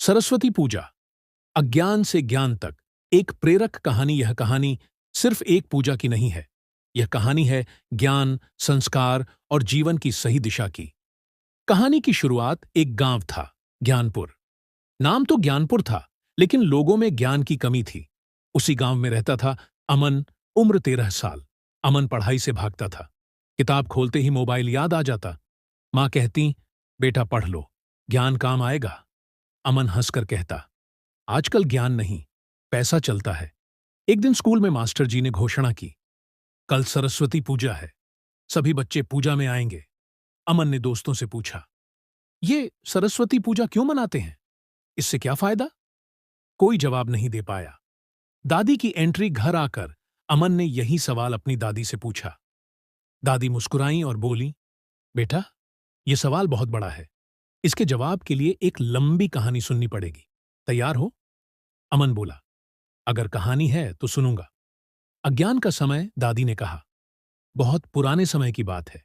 सरस्वती पूजा, अज्ञान से ज्ञान तक एक प्रेरक कहानी। यह कहानी सिर्फ एक पूजा की नहीं है। यह कहानी है ज्ञान, संस्कार और जीवन की सही दिशा की। कहानी की शुरुआत एक गांव था, ज्ञानपुर। नाम तो ज्ञानपुर था, लेकिन लोगों में ज्ञान की कमी थी। उसी गांव में रहता था अमन, उम्र 13 साल। अमन पढ़ाई से भागता था। किताब खोलते ही मोबाइल याद आ जाता। माँ कहती, बेटा पढ़ लो, ज्ञान काम आएगा। अमन हंसकर कहता, आजकल ज्ञान नहीं, पैसा चलता है। एक दिन स्कूल में मास्टर जी ने घोषणा की, कल सरस्वती पूजा है, सभी बच्चे पूजा में आएंगे। अमन ने दोस्तों से पूछा, ये सरस्वती पूजा क्यों मनाते हैं? इससे क्या फायदा? कोई जवाब नहीं दे पाया। दादी की एंट्री घर आकर अमन ने यही सवाल अपनी दादी से पूछा। दादी मुस्कुराईं और बोली, बेटा, यह सवाल बहुत बड़ा है। इसके जवाब के लिए एक लंबी कहानी सुननी पड़ेगी। तैयार हो? अमन बोला, अगर कहानी है तो सुनूंगा। अज्ञान का समय, दादी ने कहा। बहुत पुराने समय की बात है,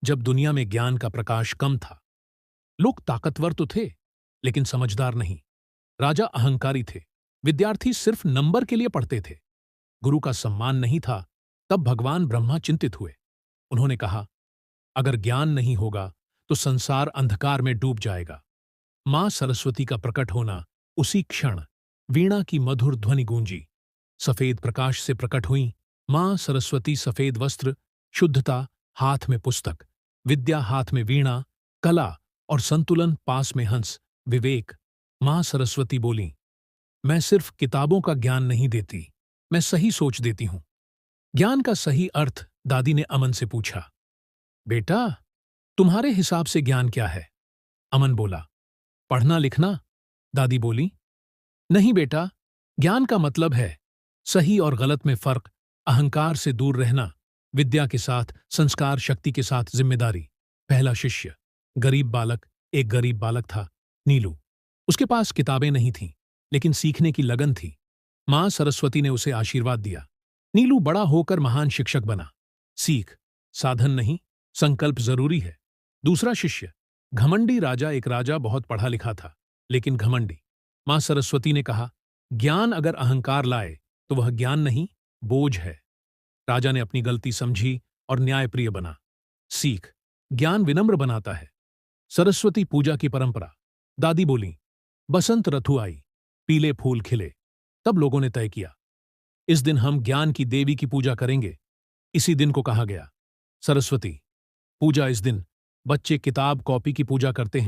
जब दुनिया में ज्ञान का प्रकाश कम था। लोग ताकतवर तो थे, लेकिन समझदार नहीं। राजा अहंकारी थे। विद्यार्थी सिर्फ नंबर के लिए पढ़ते थे। गुरु का सम्मान नहीं था। तब भगवान ब्रह्मा चिंतित हुए। उन्होंने कहा, अगर ज्ञान नहीं होगा तो संसार अंधकार में डूब जाएगा। मां सरस्वती का प्रकट होना, उसी क्षण वीणा की मधुर ध्वनि गूंजी। सफेद प्रकाश से प्रकट हुई मां सरस्वती। सफेद वस्त्र, शुद्धता, हाथ में पुस्तक, विद्या हाथ में वीणा, कला और संतुलन पास में हंस, विवेक। मां सरस्वती बोली, मैं सिर्फ किताबों का ज्ञान नहीं देती, मैं सही सोच देती हूं। ज्ञान का सही अर्थ, दादी ने अमन से पूछा। बेटा, तुम्हारे हिसाब से ज्ञान क्या है? अमन बोला, पढ़ना लिखना। दादी बोली, नहीं बेटा, ज्ञान का मतलब है सही और गलत में फर्क, अहंकार से दूर रहना, विद्या के साथ संस्कार, शक्ति के साथ जिम्मेदारी। पहला शिष्य, गरीब बालक। एक गरीब बालक था, नीलू। उसके पास किताबें नहीं थीं, लेकिन सीखने की लगन थी। मां सरस्वती ने उसे आशीर्वाद दिया। नीलू बड़ा होकर महान शिक्षक बना। सीख, साधन नहीं, संकल्प जरूरी है। दूसरा शिष्य, घमंडी राजा। एक राजा बहुत पढ़ा लिखा था, लेकिन घमंडी। मां सरस्वती ने कहा, ज्ञान अगर अहंकार लाए तो वह ज्ञान नहीं, बोझ है। राजा ने अपनी गलती समझी और न्यायप्रिय बना। सीख, ज्ञान विनम्र बनाता है। सरस्वती पूजा की परंपरा। दादी बोली, बसंत ऋतु आई, पीले फूल खिले। तब लोगों ने तय किया, इस दिन हम ज्ञान की देवी की पूजा करेंगे। इसी दिन को कहा गया सरस्वती पूजा। इस दिन बच्चे किताब कॉपी की पूजा करते हैं।